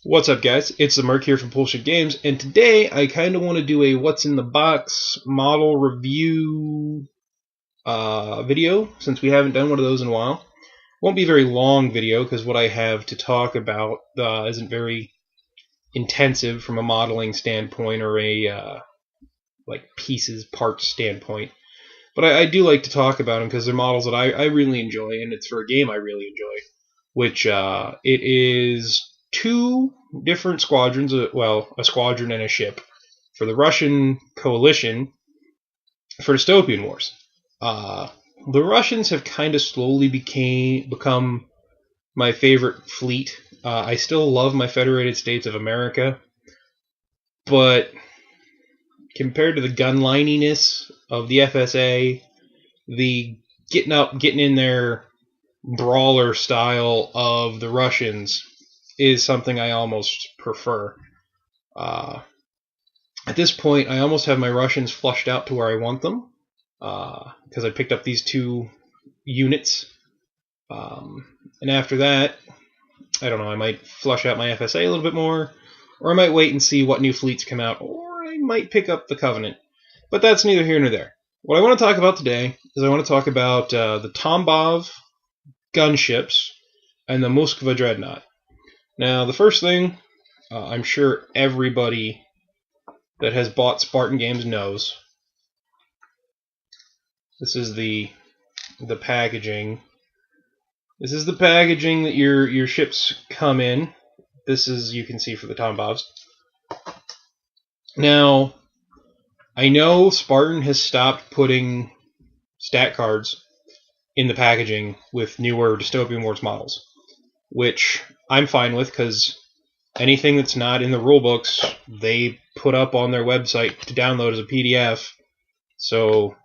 What's up, guys? It's the Merc here from Bullshit Games, and today I kind of want to do a what's in the box model review video, since we haven't done one of those in a while. Won't be a very long video because what I have to talk about isn't very intensive from a modeling standpoint or a like parts standpoint. But I do like to talk about them because they're models that I really enjoy, and it's for a game I really enjoy, which it is two different squadrons, well, a squadron and a ship, for the Russian coalition for Dystopian Wars. The Russians have kind of slowly become my favorite fleet. I still love my Federated States of America, but compared to the gunlininess of the FSA, the getting in there brawler style of the Russians is something I almost prefer. At this point, I almost have my Russians flushed out to where I want them, because I picked up these two units. And after that, I don't know, I might flush out my FSA a little bit more, or I might wait and see what new fleets come out, or I might pick up the Covenant. But that's neither here nor there. What I want to talk about today is I want to talk about the Tambov gunships and the Moskva dreadnought. Now, the first thing, I'm sure everybody that has bought Spartan games knows. This is the packaging. This is the packaging that your ships come in. This is, you can see, for the Tambovs. Now, I know Spartan has stopped putting stat cards in the packaging with newer Dystopian Wars models, which I'm fine with, because anything that's not in the rulebooks, they put up on their website to download as a PDF. So,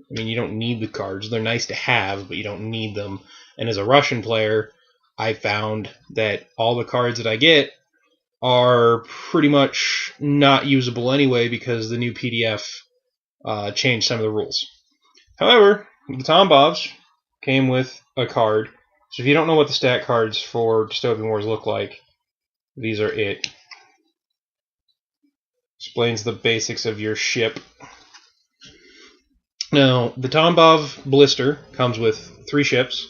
I mean, you don't need the cards. They're nice to have, but you don't need them. And as a Russian player, I found that all the cards that I get are pretty much not usable anyway, because the new PDF changed some of the rules. However, the Tambovs came with a card. So if you don't know what the stat cards for Dystopian Wars look like, these are it. Explains the basics of your ship. Now, the Tambov blister comes with 3 ships,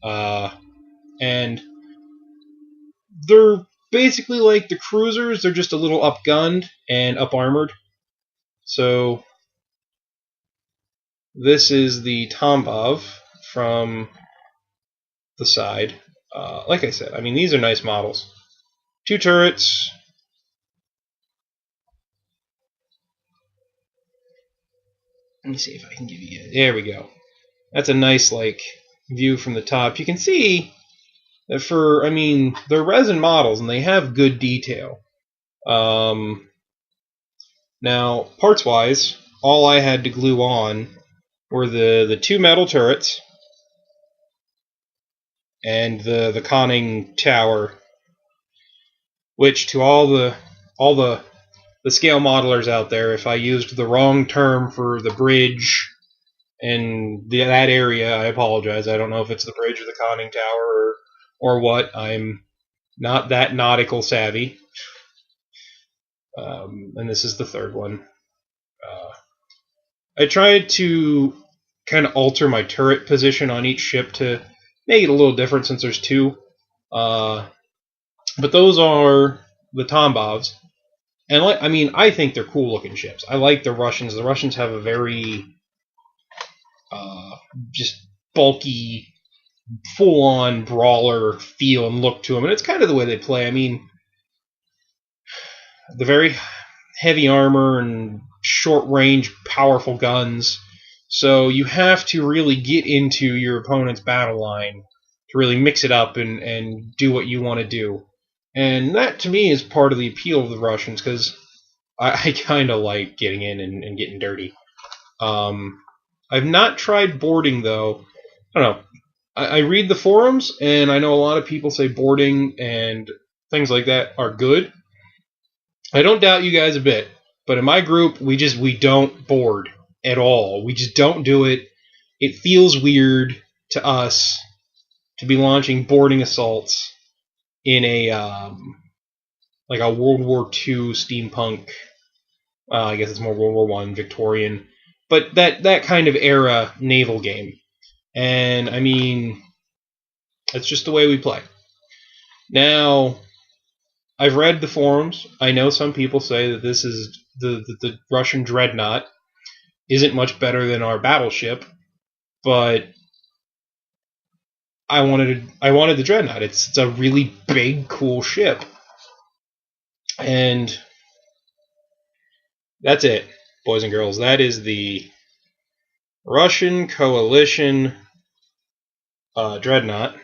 and they're basically like the cruisers. They're just a little up-gunned and up-armored. So this is the Tambov from the side. Like I said, I mean, these are nice models. 2 turrets. Let me see if I can give you... There we go. That's a nice, like, view from the top. You can see that for, I mean, they're resin models, and they have good detail. Now, parts-wise, all I had to glue on were the 2 metal turrets and the conning tower, which to all the scale modelers out there, if I used the wrong term for the bridge and that area, I apologize. I don't know if it's the bridge or the conning tower or what. I'm not that nautical savvy. And this is the third one. I tried to kind of alter my turret position on each ship to make it a little different, since there's 2. But those are the Tambovs. And I mean, I think they're cool looking ships. I like the Russians. The Russians have a very just bulky, full-on brawler feel and look to them, and it's kind of the way they play. I mean, the very heavy armor and short-range, powerful guns. So you have to really get into your opponent's battle line to really mix it up and do what you want to do. And that, to me, is part of the appeal of the Russians, because I kind of like getting in and getting dirty. I've not tried boarding, though. I don't know. I read the forums, and I know a lot of people say boarding and things like that are good. I don't doubt you guys a bit, but in my group, we don't board at all. We just don't do it. It feels weird to us to be launching boarding assaults in a like a World War II steampunk. I guess it's more World War I, Victorian, but that kind of era naval game. And I mean, that's just the way we play. Now, I've read the forums. I know some people say that this is the Russian dreadnought isn't much better than our battleship, but I wanted the dreadnought. It's a really big, cool ship, and that's it, boys and girls. That is the Russian coalition dreadnought.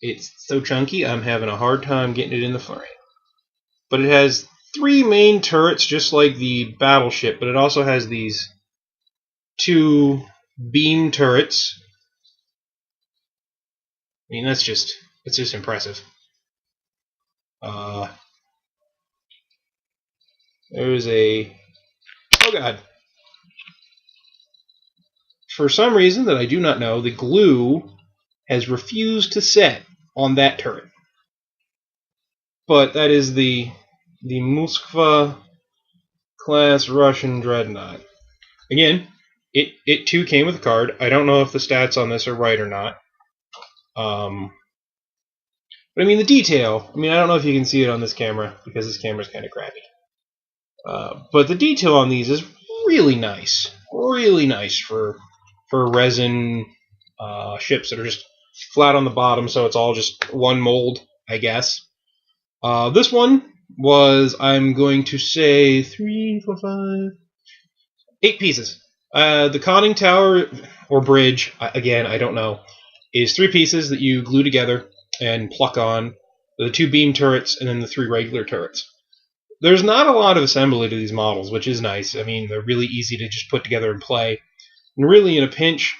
It's so chunky, I'm having a hard time getting it in the frame. But it has 3 main turrets, just like the battleship, but it also has these 2 beam turrets. I mean, it's just impressive. There's a... Oh god. For some reason that I do not know, the glue has refused to set on that turret. But that is the Moskva class Russian dreadnought. Again, it too came with a card. I don't know if the stats on this are right or not. But I mean, the detail, I mean, I don't know if you can see it on this camera, because this camera's kind of crappy. But the detail on these is really nice. Really nice for resin ships that are just flat on the bottom, so it's all just one mold, I guess. This one was, I'm going to say, 3, 4, 5, 8 pieces. The conning tower, or bridge, again, I don't know, is 3 pieces that you glue together and pluck on. The 2 beam turrets, and then the 3 regular turrets. There's not a lot of assembly to these models, which is nice. I mean, they're really easy to just put together and play. And really, in a pinch,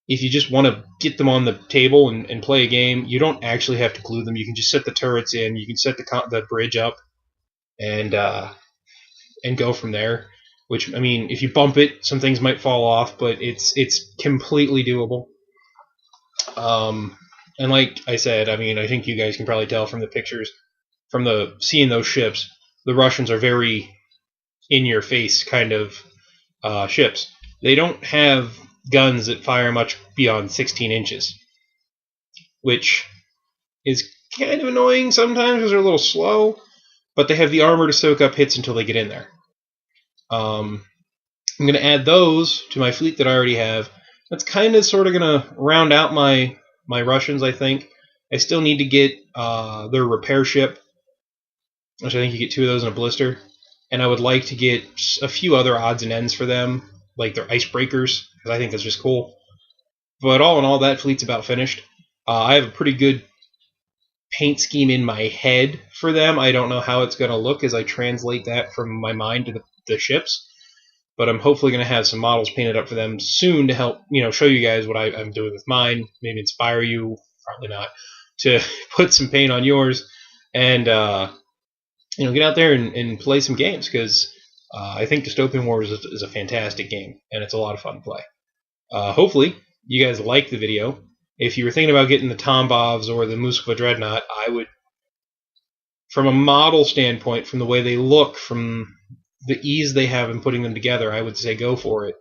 if you just want to get them on the table and play a game, you don't actually have to glue them. You can just set the turrets in. You can set the bridge up and go from there. Which, I mean, if you bump it, some things might fall off, but it's completely doable. And like I said, I mean, I think you guys can probably tell from the pictures, from seeing those ships, the Russians are very in-your-face kind of ships. They don't have guns that fire much beyond 16 inches, which is kind of annoying sometimes because they're a little slow, but they have the armor to soak up hits until they get in there. I'm going to add those to my fleet that I already have. That's kind of sort of going to round out my Russians, I think. I still need to get their repair ship, which I think you get 2 of those in a blister. And I would like to get a few other odds and ends for them, like their icebreakers, because I think that's just cool. But all in all, that fleet's about finished. I have a pretty good paint scheme in my head for them. I don't know how it's going to look as I translate that from my mind to the ships. But I'm hopefully going to have some models painted up for them soon to help, show you guys what I'm doing with mine. Maybe inspire you, probably not, to put some paint on yours and, get out there and play some games, because I think Dystopian Wars is a fantastic game, and it's a lot of fun to play. Hopefully, you guys like the video. If you were thinking about getting the Tambovs or the Moskva Dreadnought, I would, from a model standpoint, from the way they look, from the ease they have in putting them together, I would say go for it.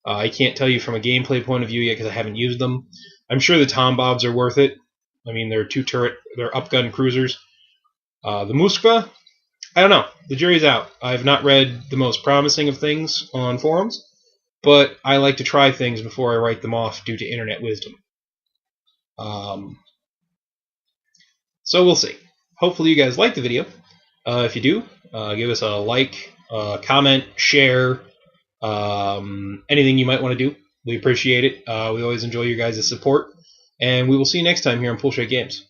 I can't tell you from a gameplay point of view yet because I haven't used them. I'm sure the Tambovs are worth it. I mean, they're 2-turret, they're upgun cruisers. The Moskva, I don't know. The jury's out. I've not read the most promising of things on forums, but I like to try things before I write them off due to internet wisdom. So we'll see. Hopefully you guys like the video. If you do, give us a like, comment, share, anything you might want to do. We appreciate it. We always enjoy your guys' support, and we will see you next time here on Poolshed Games.